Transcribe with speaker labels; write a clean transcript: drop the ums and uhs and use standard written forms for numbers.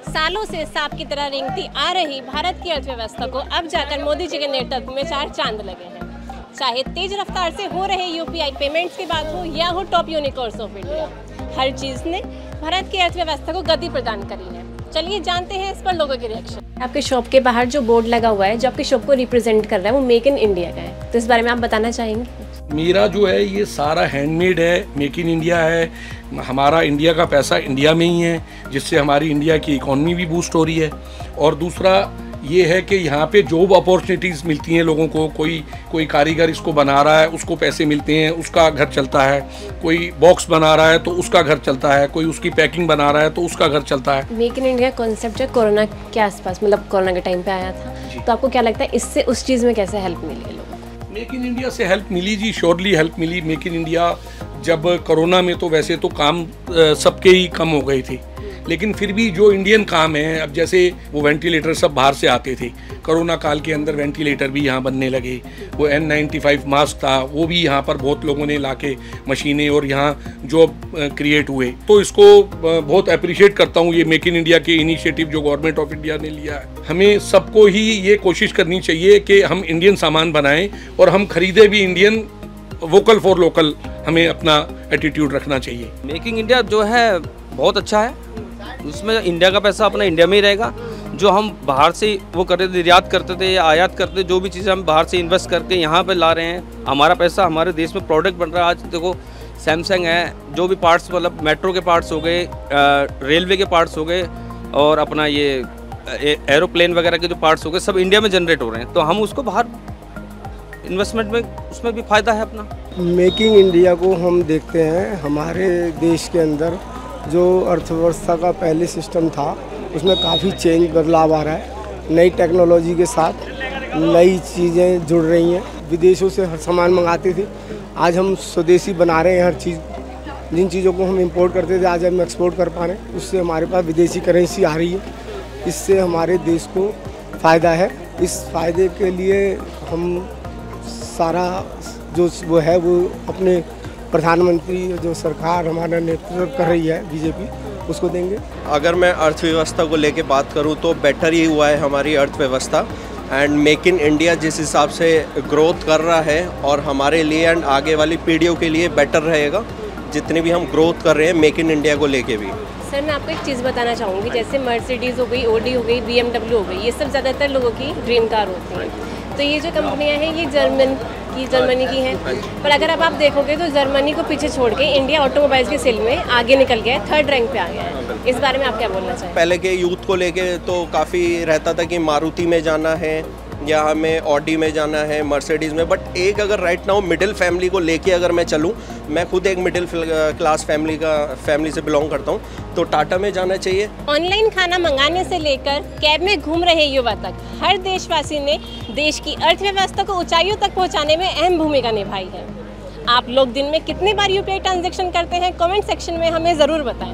Speaker 1: सालों से सांप की तरह रेंगती आ रही भारत की अर्थव्यवस्था को अब जाकर मोदी जी के नेतृत्व में 4 चांद लगे हैं। चाहे तेज रफ्तार से हो रहे यूपीआई पेमेंट्स की बात हो या हो टॉप यूनिकॉर्न्स ऑफ इंडिया, हर चीज़ ने भारत की अर्थव्यवस्था को गति प्रदान करी है। चलिए जानते हैं इस पर लोगों के रिएक्शन। आपके शॉप के बाहर जो बोर्ड लगा हुआ है जो आपके शॉप को रिप्रेजेंट कर रहा है वो मेक इन इंडिया का है, तो इस बारे में आप बताना चाहेंगे?
Speaker 2: मेरा जो है ये सारा हैंडमेड है, मेक इन इंडिया है। हमारा इंडिया का पैसा इंडिया में ही है, जिससे हमारी इंडिया की इकॉनमी भी बूस्ट हो रही है। और दूसरा ये है कि यहाँ पे जॉब अपॉर्चुनिटीज़ मिलती हैं लोगों को। कोई कारीगर इसको बना रहा है, उसको पैसे मिलते हैं, उसका घर चलता है। कोई बॉक्स बना रहा है तो उसका घर चलता है। कोई उसकी पैकिंग बना रहा है तो उसका घर चलता है।
Speaker 1: मेक इन इंडिया कॉन्सेप्ट जो कोरोना के आसपास, मतलब कोरोना के टाइम पे आया था, तो आपको क्या लगता है इससे उस चीज़ में कैसे हेल्प मिली है लोगों को?
Speaker 2: मेक इन इंडिया से हेल्प मिली जी, श्योरली हेल्प मिली। मेक इन इंडिया जब कोरोना में तो वैसे तो काम सबके ही कम हो गए थे, लेकिन फिर भी जो इंडियन काम है, अब जैसे वो वेंटिलेटर सब बाहर से आते थे, कोरोना काल के अंदर वेंटिलेटर भी यहाँ बनने लगे। वो N95 मास्क था, वो भी यहाँ पर बहुत लोगों ने लाके मशीनें और यहाँ जॉब क्रिएट हुए। तो इसको बहुत अप्रिशिएट करता हूँ, ये मेक इन इंडिया के इनिशिएटिव जो गवर्नमेंट ऑफ इंडिया ने लिया है। हमें सबको ही ये कोशिश करनी चाहिए कि हम इंडियन सामान बनाएं और हम खरीदे भी इंडियन। वोकल फॉर लोकल हमें अपना एटीट्यूड रखना चाहिए।
Speaker 3: मेकिंग इंडिया जो है बहुत अच्छा है, उसमें इंडिया का पैसा अपना इंडिया में ही रहेगा। जो हम बाहर से वो करते थे, निर्यात करते थे या आयात करते, जो भी चीज़ें हम बाहर से इन्वेस्ट करके यहाँ पे ला रहे हैं, हमारा पैसा हमारे देश में प्रोडक्ट बन रहा है। आज देखो सैमसंग है, जो भी पार्ट्स, मतलब मेट्रो के पार्ट्स हो गए, रेलवे के पार्ट्स हो गए, और अपना ये एरोप्लेन वगैरह के जो पार्ट्स हो गए, सब इंडिया में जनरेट हो रहे हैं। तो हम उसको बाहर इन्वेस्टमेंट में, उसमें भी फ़ायदा है अपना।
Speaker 4: मेकिंग इंडिया को हम देखते हैं, हमारे देश के अंदर जो अर्थव्यवस्था का पहले सिस्टम था उसमें काफ़ी चेंज, बदलाव आ रहा है। नई टेक्नोलॉजी के साथ नई चीज़ें जुड़ रही हैं। विदेशों से हर सामान मंगाते थे, आज हम स्वदेशी बना रहे हैं हर चीज़। जिन चीज़ों को हम इंपोर्ट करते थे आज हम एक्सपोर्ट कर पा रहे हैं। उससे हमारे पास विदेशी करेंसी आ रही है, इससे हमारे देश को फ़ायदा है। इस फ़ायदे के लिए हम सारा जो वो है वो अपने प्रधानमंत्री, जो सरकार हमारा नेतृत्व कर रही है बीजेपी, उसको देंगे।
Speaker 5: अगर मैं अर्थव्यवस्था को लेके बात करूं तो बेटर ही हुआ है हमारी अर्थव्यवस्था। एंड मेक इन इंडिया जिस हिसाब से ग्रोथ कर रहा है और हमारे लिए एंड आगे वाली पीढ़ियों के लिए बेटर रहेगा, जितनी भी हम ग्रोथ कर रहे हैं मेक इन इंडिया को लेके भी।
Speaker 1: सर मैं आपको एक चीज़ बताना चाहूँगी, जैसे मर्सिडीज़ हो गई, ऑडी हो गई, BMW हो गई, ये सब ज़्यादातर लोगों की ड्रीम कार होती हैं। तो ये जो कंपनियां हैं ये जर्मनी की हैं, पर अगर अब आप देखोगे तो जर्मनी को पीछे छोड़ के इंडिया ऑटोमोबाइल्स के सेल में आगे निकल गया है, 3rd रैंक पे आ गया है। इस बारे में आप क्या बोलना चाहेंगे?
Speaker 5: पहले के यूथ को लेके तो काफ़ी रहता था कि मारुति में जाना है या हमें ऑडी में जाना है, मर्सिडीज़ में। बट एक अगर राइट नाउ मिडिल फैमिली को लेके अगर मैं चलूँ, मैं खुद एक मिडिल क्लास फैमिली से बिलोंग करता हूँ, तो टाटा में जाना चाहिए।
Speaker 1: ऑनलाइन खाना मंगाने से लेकर कैब में घूम रहे युवा तक, हर देशवासी ने देश की अर्थव्यवस्था को ऊंचाइयों तक पहुंचाने में अहम भूमिका निभाई है। आप लोग दिन में कितनी बार यूपीआई ट्रांजैक्शन करते हैं? कमेंट सेक्शन में हमें ज़रूर बताएं।